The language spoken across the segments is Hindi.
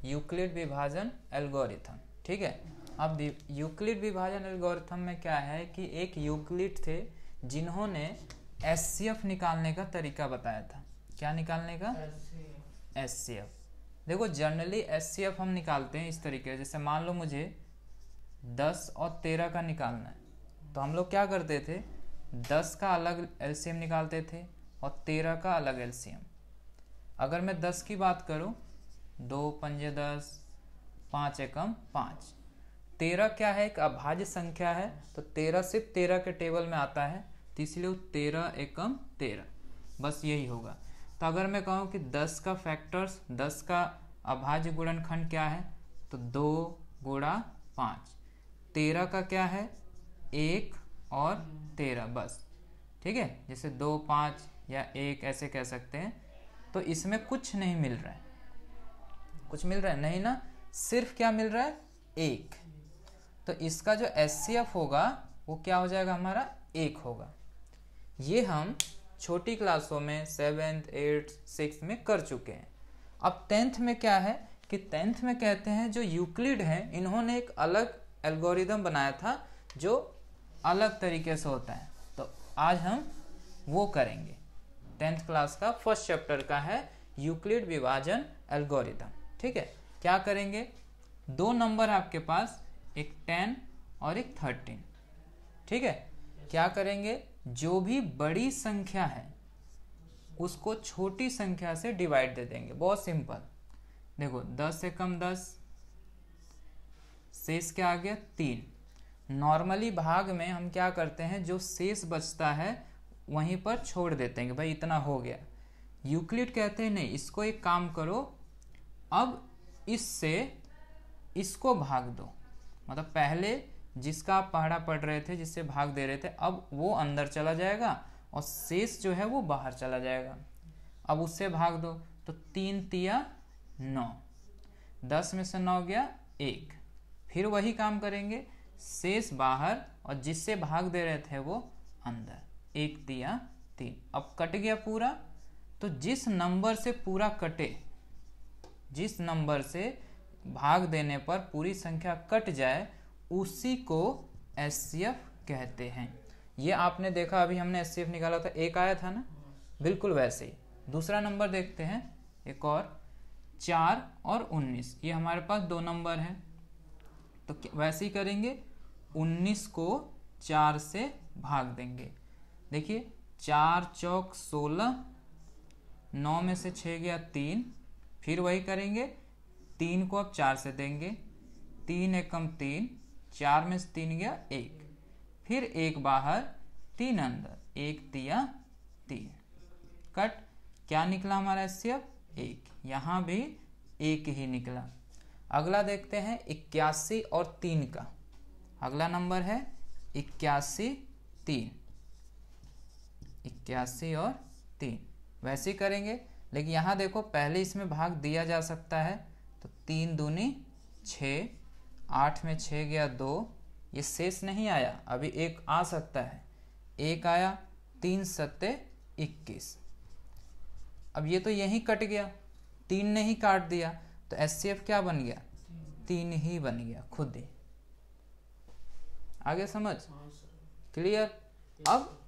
यूक्लिड विभाजन एल्गोरिथम। ठीक है, अब यूक्लिड विभाजन एल्गोरिथम में क्या है कि एक यूक्लिड थे जिन्होंने एचसीएफ निकालने का तरीका बताया था। क्या निकालने का? एचसीएफ। देखो जनरली एचसीएफ हम निकालते हैं इस तरीके से, जैसे मान लो मुझे 10 और 13 का निकालना है, तो हम लोग क्या करते थे, 10 का अलग एलसीएम निकालते थे और 13 का अलग एलसीएम। अगर मैं 10 की बात करूं, 2 पंजे 10, 5 एकम 5। 13 क्या है, एक अभाज्य संख्या है, तो 13 सिर्फ 13 के टेबल में आता है, तो इसलिए 13 एकम 13, बस यही होगा। तो अगर मैं कहूँ कि 10 का फैक्टर्स, 10 का अभाज्य गुणनखंड क्या है, तो 2 गुणा 5। 13 का क्या है, 1 और 13, बस। ठीक है, जैसे 2 5 या 1 ऐसे कह सकते हैं। तो इसमें कुछ नहीं मिल रहा है, कुछ मिल रहा है नहीं ना, सिर्फ क्या मिल रहा है, 1। तो इसका जो एचसीएफ होगा वो क्या हो जाएगा, हमारा 1 होगा। ये हम छोटी क्लासों में 7th 8th 6th में कर चुके हैं। अब 10th में क्या है कि 10th में कहते हैं जो यूक्लिड है इन्होंने एक अलग एल्गोरिदम बनाया था जो अलग तरीके से होता है, तो आज हम वो करेंगे। 10th क्लास का फर्स्ट चैप्टर का है यूक्लिड विभाजन एल्गोरिदम। ठीक है, क्या करेंगे, 2 नंबर है आपके पास, एक 10 और एक 13। ठीक है, क्या करेंगे, जो भी बड़ी संख्या है उसको छोटी संख्या से डिवाइड दे देंगे, बहुत सिंपल। देखो 10 से कम 10, शेष क्या आ गया, 3। नॉर्मली भाग में हम क्या करते हैं, जो शेष बचता है वहीं पर छोड़ देते हैं कि भाई इतना हो गया। यूक्लिड कहते हैं नहीं, इसको एक काम करो, अब इससे इसको भाग दो, मतलब पहले जिसका आप पहाड़ा पढ़ रहे थे, जिससे भाग दे रहे थे, अब वो अंदर चला जाएगा और शेष जो है वो बाहर चला जाएगा। अब उससे भाग दो, तो 3 तिया 9, 10 में से 9 गया 1। फिर वही काम करेंगे, शेष बाहर और जिससे भाग दे रहे थे वो अंदर, 1 तिया 3। अब कट गया पूरा, तो जिस नंबर से पूरा कटे, जिस नंबर से भाग देने पर पूरी संख्या कट जाए, उसी को एचसीएफ कहते हैं। ये आपने देखा, अभी हमने एचसीएफ निकाला था, 1 आया था ना, बिल्कुल वैसे ही। दूसरा नंबर देखते हैं, एक और 4 और 19, ये हमारे पास 2 नंबर हैं, तो वैसे ही करेंगे, 19 को 4 से भाग देंगे। देखिए 4 चौक 16, 9 में से 6 गया 3, फिर वही करेंगे, 3 को अब 4 से देंगे, 3 एकम 3, 4 में से 3 गया 1, फिर 1 बाहर 3 अंदर, 1 तिया 3, कट। क्या निकला हमारा एचसीएफ, 1। यहाँ भी 1 ही निकला। अगला देखते हैं 81 और 3 का। अगला नंबर है 81 3, 81 और 3 वैसे ही करेंगे, लेकिन यहाँ देखो पहले इसमें भाग दिया जा सकता है, तो 3 दूनी 6, 8 में 6 गया 2, ये शेष नहीं आया, अभी 1 आ सकता है, 1 आया, 3 सत्ते 21। अब ये तो यहीं कट गया, 3 ने ही काट दिया, तो एचसीएफ क्या बन गया, 3 ही बन गया खुद ही। आगे समझ, क्लियर। अब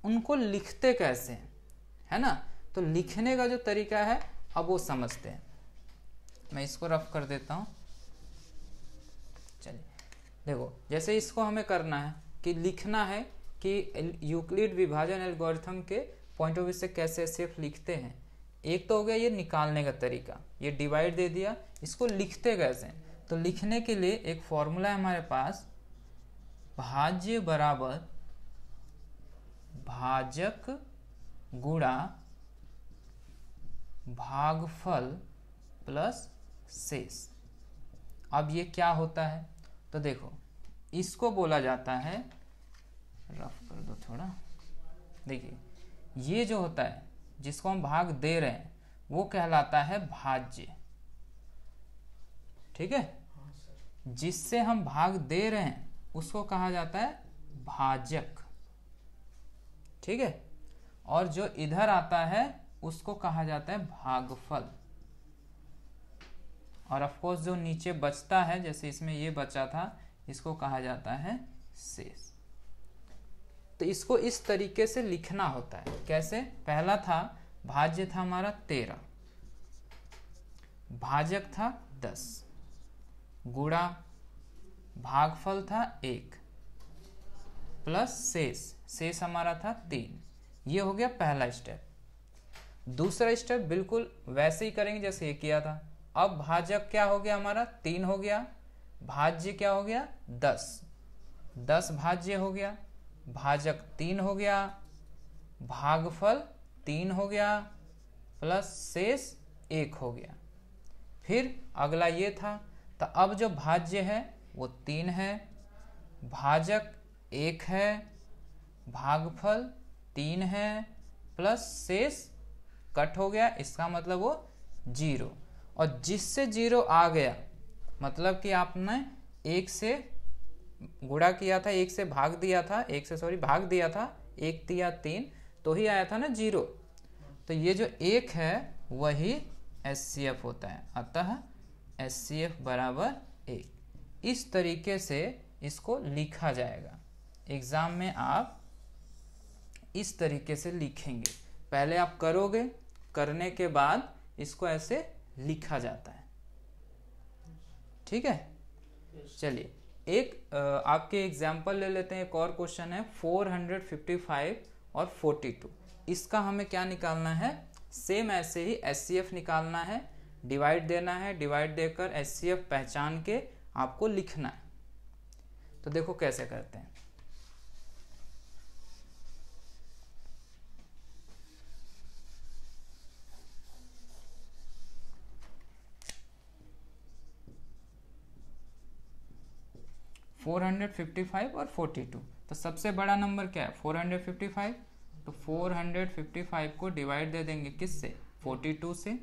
उनको लिखते कैसे है ना, तो लिखने का जो तरीका है अब वो समझते हैं। मैं इसको रफ कर देता हूँ। चलिए देखो, जैसे इसको हमें करना है कि लिखना है कि यूक्लिड विभाजन एल्गोरिथम के पॉइंट ऑफ व्यू से कैसे एचसीएफ लिखते हैं। एक तो हो गया ये निकालने का तरीका, ये डिवाइड दे दिया, इसको लिखते कैसे। तो लिखने के लिए एक फॉर्मूला है हमारे पास, भाज्य बराबर भाजक गुणा भागफल प्लस शेष। अब ये क्या होता है, तो देखो इसको बोला जाता है, रफ कर दो थोड़ा, देखिए ये जो होता है जिसको हम भाग दे रहे हैं वो कहलाता है भाज्य। ठीक है, जिससे हम भाग दे रहे हैं उसको कहा जाता है भाजक। ठीक है, और जो इधर आता है उसको कहा जाता है भागफल। और ऑफ कोर्स जो नीचे बचता है, जैसे इसमें ये बचा था, इसको कहा जाता है शेष। तो इसको इस तरीके से लिखना होता है। कैसे? पहला था भाज्य था हमारा 13, भाजक था 10, गुणा भागफल था 1 प्लस शेष हमारा था 3। ये हो गया पहला स्टेप। दूसरा स्टेप बिल्कुल वैसे ही करेंगे जैसे ये किया था। अब भाजक क्या हो गया हमारा 3 हो गया, भाज्य क्या हो गया 10 भाज्य हो गया, भाजक 3 हो गया, भागफल 3 हो गया प्लस शेष 1 हो गया। फिर अगला ये था, तो अब जो भाज्य है वो 3 है, भाजक 1 है, भागफल 3 है प्लस शेष कट हो गया, इसका मतलब वो 0। और जिससे 0 आ गया मतलब कि आपने 1 से गुणा किया था, 1 से भाग दिया था, 1 से भाग दिया था, 1 दिया 3, तो ही आया था ना 0। तो ये जो 1 है वही HCF होता है, अतः HCF बराबर 1। इस तरीके से इसको लिखा जाएगा। एग्जाम में आप इस तरीके से लिखेंगे। पहले आप करोगे, करने के बाद इसको ऐसे लिखा जाता है। ठीक है, चलिए एक आपके एग्जाम्पल ले लेते हैं। एक और क्वेश्चन है 455 और 42। इसका हमें क्या निकालना है? सेम ऐसे ही HCF निकालना है, डिवाइड देना है, डिवाइड देकर HCF पहचान के आपको लिखना है। तो देखो कैसे करते हैं। फोर 455 और 42। तो सबसे बड़ा नंबर क्या है? 455। तो 455 को डिवाइड दे देंगे किससे? 42 से।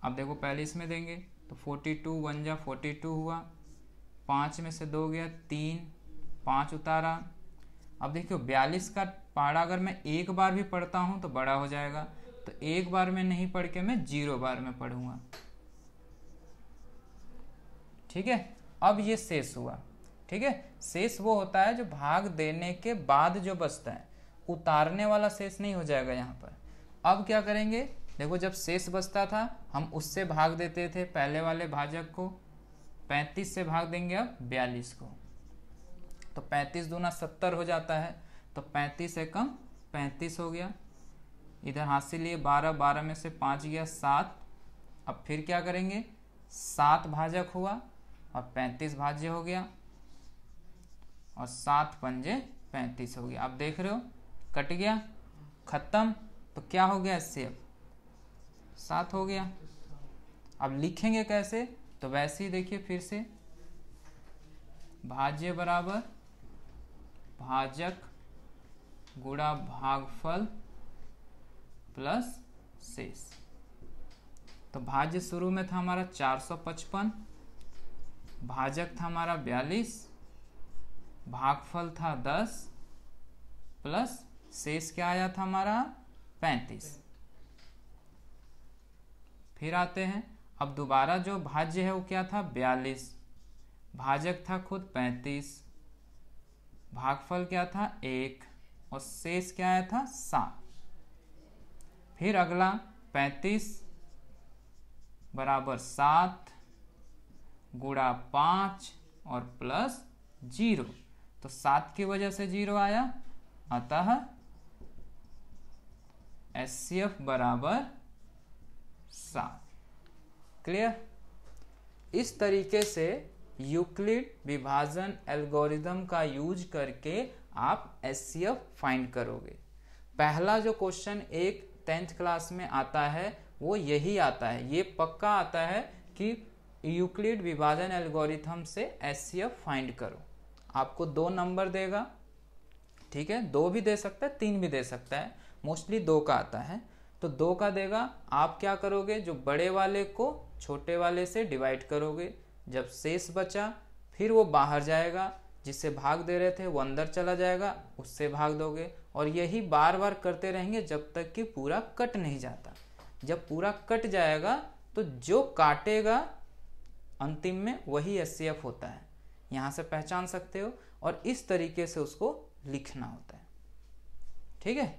अब देखो पहले इसमें देंगे तो 42 1 जा 42 हुआ, 5 में से 2 गया 3, 5 उतारा। अब देखियो 42 का पारा अगर मैं एक बार भी पढ़ता हूं तो बड़ा हो जाएगा, तो एक बार में नहीं पढ़ के मैं 0 बार में पढ़ूंगा। ठीक है, अब ये शेष हुआ। ठीक है, शेष वो होता है जो भाग देने के बाद जो बचता है, उतारने वाला शेष नहीं हो जाएगा यहाँ पर। अब क्या करेंगे? देखो जब शेष बचता था हम उससे भाग देते थे पहले वाले भाजक को, 35 से भाग देंगे अब 42 को, तो 35 दूना 70 हो जाता है, तो 35 से कम 35 हो गया। इधर हाथ से लिए 12, 12 में से 5 गया 7। अब फिर क्या करेंगे? 7 भाजक हुआ और 35 भाज्य हो गया, और 7 पंजे 35 हो गया। अब देख रहे हो कट गया, खत्म। तो क्या हो गया? HCF 7 हो गया। अब लिखेंगे कैसे? तो वैसे ही देखिए फिर से, भाज्य बराबर भाजक गुणा भागफल प्लस शेष। तो भाज्य शुरू में था हमारा 455, भाजक था हमारा 42, भागफल था 10 प्लस शेष क्या आया था हमारा 35। फिर आते हैं, अब दोबारा जो भाज्य है वो क्या था? 42, भाजक था खुद 35, भागफल क्या था 1 और शेष क्या आया था 7। फिर अगला 35 बराबर 7 गुणा 5 और प्लस 0, तो 7 की वजह से 0 आया, अतः HCF बराबर 7। क्लियर? इस तरीके से यूक्लिड विभाजन एल्गोरिदम का यूज करके आप HCF फाइंड करोगे। पहला जो क्वेश्चन एक 10th क्लास में आता है वो यही आता है, ये पक्का आता है कि यूक्लिड विभाजन एल्गोरिथम से HCF फाइंड करो। आपको 2 नंबर देगा, ठीक है, 2 भी दे सकता है, 3 भी दे सकता है, मोस्टली 2 का आता है। तो 2 का देगा, आप क्या करोगे? जो बड़े वाले को छोटे वाले से डिवाइड करोगे, जब शेष बचा फिर वो बाहर जाएगा, जिससे भाग दे रहे थे वो अंदर चला जाएगा, उससे भाग दोगे, और यही बार बार करते रहेंगे जब तक कि पूरा कट नहीं जाता। जब पूरा कट जाएगा तो जो काटेगा अंतिम में वही HCF होता है, यहाँ से पहचान सकते हो। और इस तरीके से उसको लिखना होता है, ठीक है।